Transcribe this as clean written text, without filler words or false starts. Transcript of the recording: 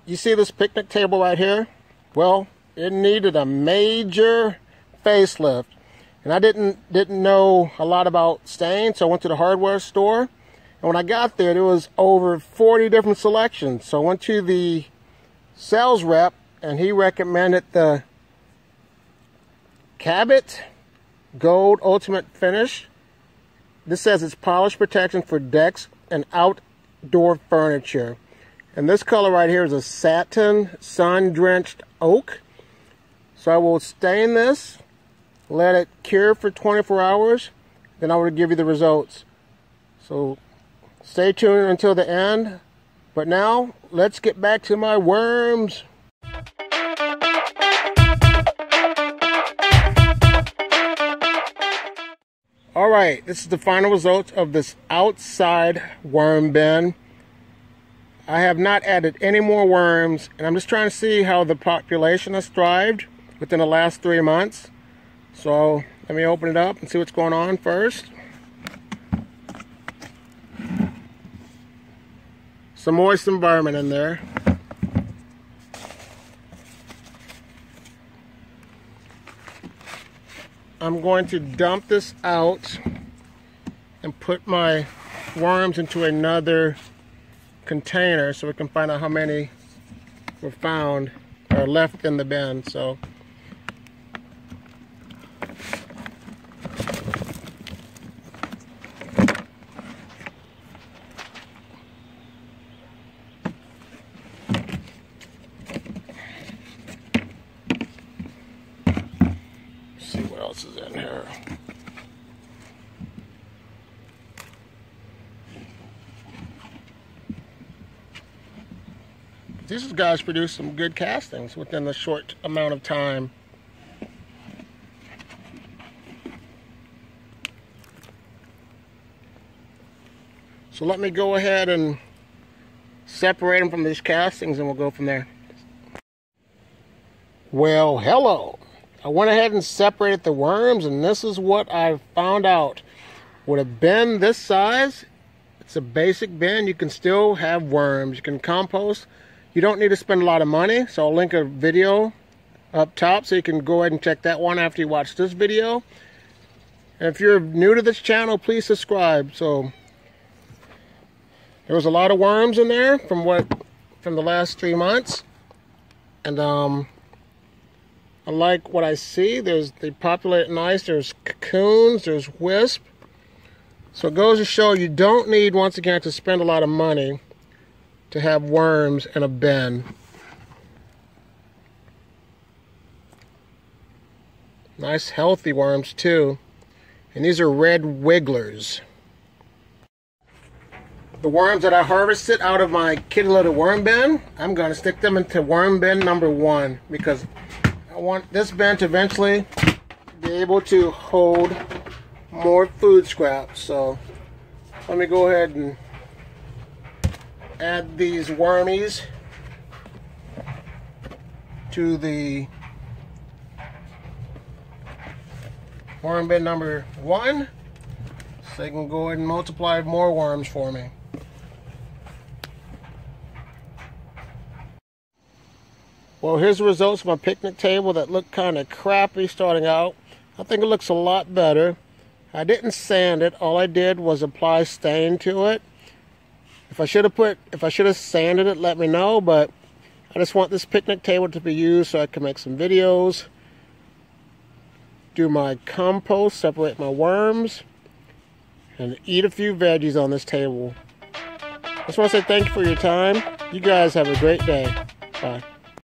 you see this picnic table right here? Well, it needed a major facelift. And I didn't know a lot about stain, so I went to the hardware store. And when I got there was over 40 different selections. So I went to the sales rep, and he recommended the Cabot Gold Ultimate Finish. This says it's polish protection for decks and outdoor furniture. And this color right here is a satin sun-drenched oak. So I will stain this, let it cure for 24 hours, then I will give you the results. So stay tuned until the end. But now, let's get back to my worms. Alright, this is the final result of this outside worm bin. I have not added any more worms, and I'm just trying to see how the population has thrived within the last 3 months. So let me open it up and see what's going on first. Some moist environment in there. I'm going to dump this out and put my worms into another container so we can find out how many were found or left in the bin. So see what else is in here. These guys produce some good castings within a short amount of time. So let me go ahead and separate them from these castings and we'll go from there. Well, hello. I went ahead and separated the worms, and this is what I found out. With a bin this size, it's a basic bin, you can still have worms. You can compost. You don't need to spend a lot of money, so I'll link a video up top so you can go ahead and check that one after you watch this video. And if you're new to this channel, please subscribe. So there was a lot of worms in there from the last 3 months, and I like what I see. They populate nice. There's cocoons, there's wisp. So it goes to show you don't need, once again, to spend a lot of money to have worms in a bin. Nice healthy worms too. And these are red wigglers. The worms that I harvested out of my kitty litter worm bin, I'm going to stick them into worm bin number 1 because I want this bin to eventually be able to hold more food scraps. So let me go ahead and add these wormies to the worm bin number 1 so they can go ahead and multiply more worms for me. Well, here's the results of my picnic table that looked kind of crappy starting out. I think it looks a lot better. I didn't sand it. All I did was apply stain to it. If I should have sanded it, let me know, but I just want this picnic table to be used so I can make some videos, do my compost, separate my worms, and eat a few veggies on this table. I just want to say thank you for your time. You guys have a great day. Bye.